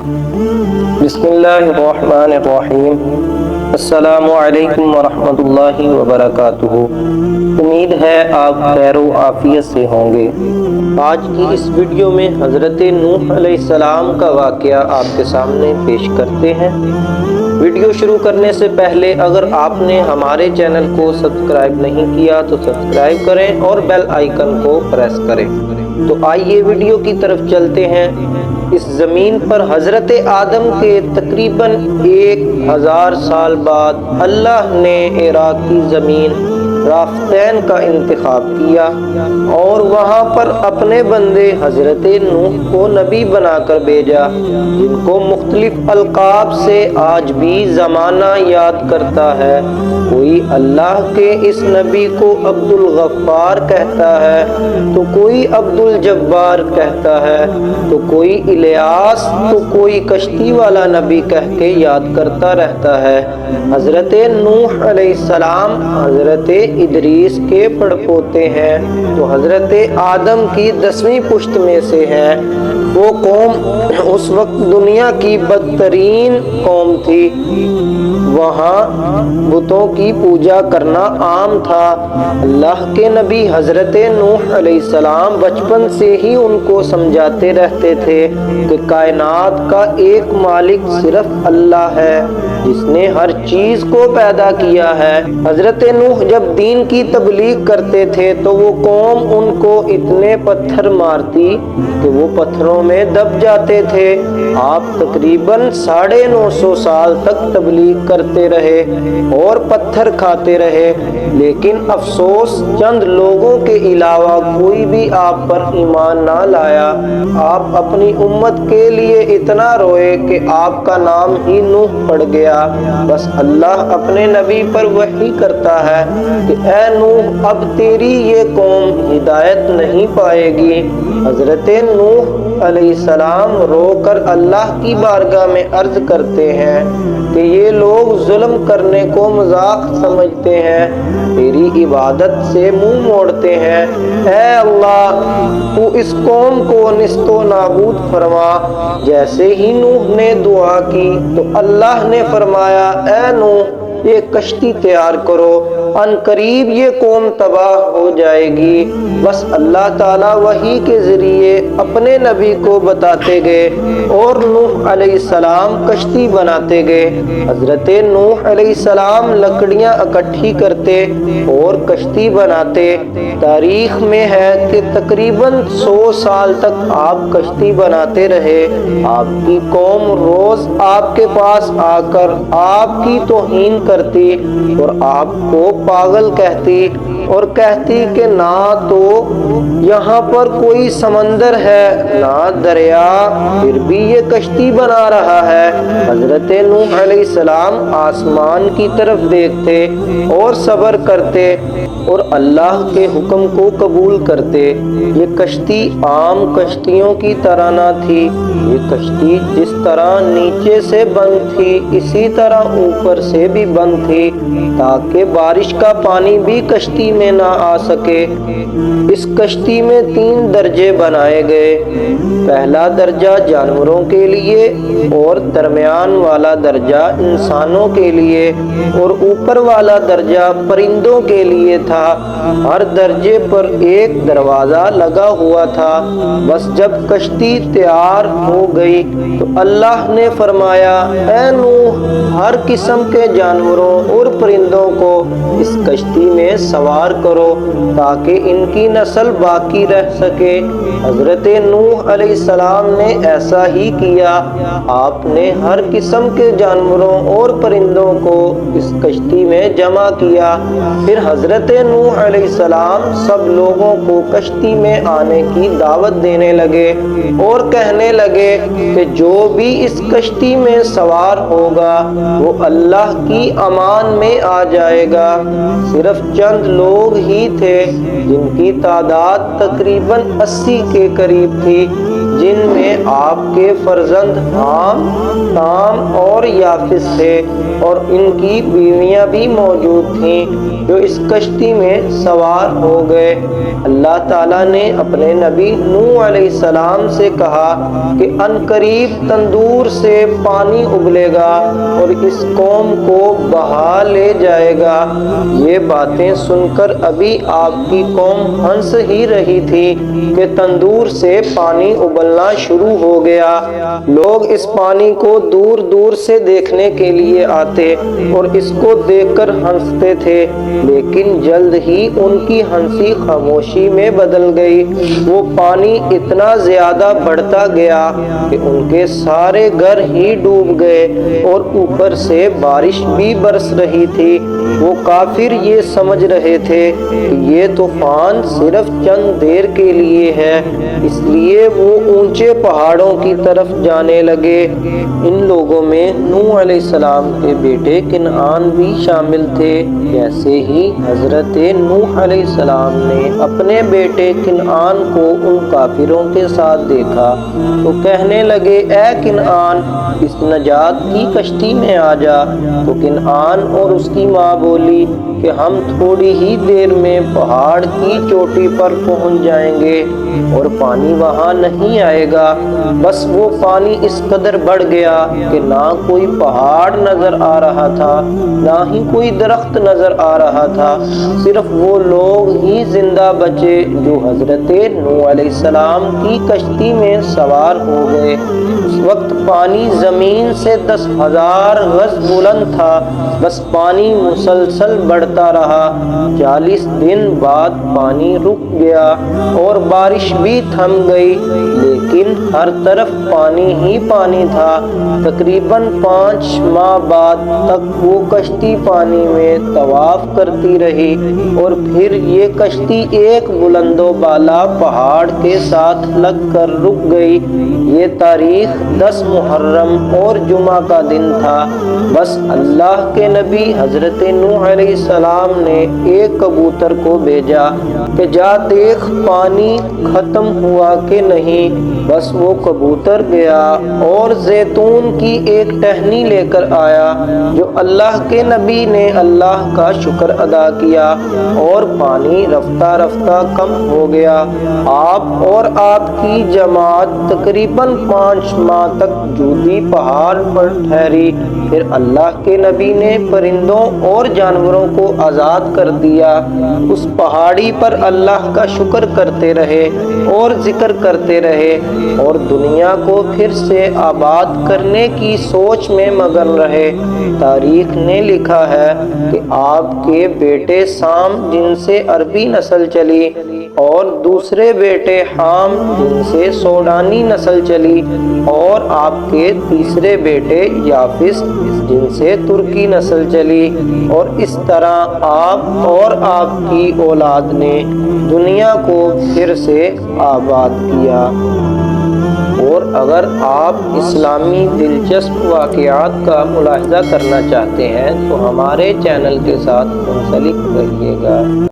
बिस्मिल्लाहिर्रहमानिर्रहीम। अस्सलामु अलैकुम वरहमतुल्लाहि वबरकातुहू। उम्मीद है आप खैर व आफियत से होंगे। आज की इस वीडियो में हज़रत नूह अलैहिस्सलाम का वाक़या आपके सामने पेश करते हैं। वीडियो शुरू करने से पहले अगर आपने हमारे चैनल को सब्सक्राइब नहीं किया तो सब्सक्राइब करें और बेल आइकन को प्रेस करें। तो आइए वीडियो की तरफ चलते हैं। इस ज़मीन पर हज़रत आदम के तकरीबन 1000 साल बाद अल्लाह ने इराक की ज़मीन राफ्तैन का इंतखाब किया और वहाँ पर अपने बंदे हज़रत नूह को नबी बनाकर भेजा, जिनको मुख्तलिफ अलकाब से आज भी ज़माना याद करता है। कोई अल्लाह के इस नबी को अब्दुल गफ्फार कहता है, तो कोई अब्दुल जब्बार कहता है, तो कोई इलियास, तो कोई कश्ती वाला नबी कह के याद करता रहता है। हज़रत नूह अलैहिस्सलाम हज़रत इदरीस के पड़पोते हैं, तो हज़रत आदम की 10वीं पुश्त में से हैं। वो कौम उस वक्त दुनिया की बदतरीन कौम थी। वहाँ बुतों की पूजा करना आम था। अल्लाह के नबी हज़रत नूह अलैहिस्सलाम बचपन से ही उनको समझाते रहते थे कि कायनात का एक मालिक सिर्फ अल्लाह है, जिसने हर चीज़ को पैदा किया है। हज़रत नूह जब दीन की तबलीग करते थे तो वो कौम उनको इतने पत्थर मारती कि वो पत्थरों में दब जाते थे। आप तकरीबन 950 साल तक तबलीग करते रहे और पत्थर खाते रहे, लेकिन अफसोस चंद लोगों के अलावा कोई भी आप पर ईमान ना लाया। आप अपनी उम्मत के लिए इतना रोए कि आपका नाम ही नूह पड़ गया। बस अल्लाह अपने नबी पर वही करता है कि ऐ नूह, अब तेरी ये कौम हिदायत नहीं पाएगी। हज़रत नूह अलैहिस्सलाम रोकर अल्लाह की बारगाह में अर्ज करते हैं कि ये लोग जुल्म करने को मजाक समझते हैं, तेरी इबादत से मुंह मोड़ते हैं। ऐ अल्लाह, तू इस कौम को निस्तो नाबूद फरमा। जैसे ही नूह ने दुआ की तो अल्लाह ने फरमाया, ऐ नूह, ये कश्ती तैयार करो, अनकरीब ये कौम तबाह हो जाएगी। बस अल्लाह ताला वही के ज़रिए अपने नबी को बताते गए और नूह अलैहिस्सलाम कश्ती बनाते गए। हज़रत नूह अलैहिस्सलाम लकड़ियाँ इकट्ठी करते और कश्ती बनाते। तारीख में है कि तकरीबन 100 साल तक आप कश्ती बनाते रहे। आपकी कौम रोज़ आपके पास आकर आपकी तौहीन करती और आपको पागल कहती और कहती कि ना तो यहाँ पर कोई समंदर है ना दरिया, फिर भी ये कश्ती बना रहा है। हज़रत नूह अलैहिस्सलाम आसमान की तरफ देखते और सब्र करते और अल्लाह के हुक्म को कबूल करते। ये कश्ती आम कश्तियों की तरह ना थी। ये कश्ती जिस तरह नीचे से बंद थी, इसी तरह ऊपर से भी बंद थी, ताकि बारिश का पानी भी कश्ती में ना आ सके। इस कश्ती में 3 दर्जे बनाए गए। पहला दर्जा जानवरों के लिए और दरमियान वाला दर्जा इंसानों के लिए और ऊपर वाला दर्जा परिंदों के लिए था। हर दर्जे पर एक दरवाज़ा लगा हुआ था। बस जब कश्ती तैयार हो गई तो अल्लाह ने फरमाया, ऐ नूह, हर किस्म के जानवरों और परिंदों को इस कश्ती में सवार करो ताकि इनकी नस्ल बाकी रह सके। हज़रत नूह अलैहिस्सलाम ने ऐसा ही किया। आपने हर किस्म के जानवरों और परिंदों को इस कश्ती में जमा किया। फिर हज़रत नूह अलैहिस्सलाम सब लोगों को कश्ती में आने की दावत देने लगे और कहने लगे कि जो भी इस कश्ती में सवार होगा वो अल्लाह की अमान में आ जाएगा। सिर्फ चंद लोग ही थे जिनकी तादाद तकरीबन 80 के करीब थी, جن میں آپ کے فرزند حام، تام اور یافس تھے، اور ان کی بیویاں بھی موجود تھیں جو اس کشتی میں سوار ہو گئے۔ اللہ تعالیٰ نے اپنے نبی نوح علیہ السلام سے کہا کہ عنقریب تندور سے پانی ابلے گا اور اس قوم کو بہا لے جائے گا۔ یہ باتیں سن کر ابھی آپ کی قوم ہنس ہی رہی تھی کہ تندور سے پانی ابلنا شروع ہو گیا۔ لوگ اس پانی کو دور دور سے دیکھنے کے لیے آتے اور اس کو دیکھ کر ہنستے تھے، لیکن جلد ہی ان کی ہنسی خاموشی میں بدل گئی۔ وہ پانی اتنا زیادہ بڑھتا گیا کہ ان کے سارے گھر ہی ڈوب گئے اور اوپر سے بارش بھی برس رہی تھی۔ وہ کافر یہ سمجھ رہے تھے کہ یہ طوفان صرف چند دیر کے لیے ہے، اس لیے وہ اونچے پہاڑوں کی طرف جانے لگے۔ ان لوگوں میں نوح علیہ السلام کے بیٹے کنعان بھی شامل تھے۔ جیسے ہی حضرت نوح علیہ السلام نے اپنے بیٹے کنعان کو ان کافروں کے ساتھ دیکھا تو کہنے لگے، اے کنعان، اس نجات کی کشتی میں آ جا۔ تو کنعان اور اس کی ماں بولی کہ ہم تھوڑی ہی دیر میں پہاڑ کی چوٹی پر پہنچ جائیں گے اور پانی وہاں نہیں آئے گا۔ بس وہ پانی اس قدر بڑھ گیا کہ نہ کوئی پہاڑ نظر آ رہا تھا، نہ ہی کوئی درخت نظر آ رہا تھا، صرف وہ لوگ ہی زندہ بچے جو حضرت نوح علیہ السلام کی کشتی میں سوار ہو گئے۔ اس وقت پانی زمین سے 10,000 گز بلند تھا۔ بس پانی مسلسل بڑھتا رہا۔ 40 دن بعد پانی رک گیا اور بارش بھی تھم گئی، لیکن ہر طرف پانی ہی پانی تھا۔ تقریباً 5 ماہ بعد تک وہ کشتی پانی میں طواف کرتی رہی اور پھر یہ کشتی ایک بلند و بالا پہاڑ کے ساتھ لگ کر رک گئی۔ یہ تاریخ 10 محرم اور جمعہ کا دن تھا۔ بس اللہ کے نبی حضرت نوح علیہ السلام نے ایک کبوتر کو بھیجا کہ جا دیکھ پانی ختم ہوا کہ نہیں۔ بس وہ کبوتر گیا اور زیتون کی ایک ٹہنی لے کر آیا۔ جو اللہ کے نبی نے اللہ کا شکر ادا کیا اور پانی رفتہ رفتہ کم ہو گیا۔ آپ اور آپ کی جماعت تقریباً 5 ماہ تک جودی پہاڑ پر ٹھہری۔ پھر اللہ کے نبی نے پرندوں اور جانوروں کو آزاد کر دیا۔ اس پہاڑی پر اللہ کا شکر کرتے رہے اور ذکر کرتے رہے اور دنیا کو پھر سے آباد کرنے کی سوچ میں مگن رہے۔ تاریخ نے لکھا ہے کہ آپ کے بیٹے سام جن سے عربی نسل چلی اور دوسرے بیٹے حام جن سے سوڈانی نسل چلی اور آپ کے تیسرے بیٹے یافس جن سے ترکی نسل چلی، اور اس طرح آپ اور آپ کی اولاد نے دنیا کو پھر سے آباد کیا۔ اور اگر آپ اسلامی دلچسپ واقعات کا ملاحظہ کرنا چاہتے ہیں تو ہمارے چینل کے ساتھ منسلک رہیے گا۔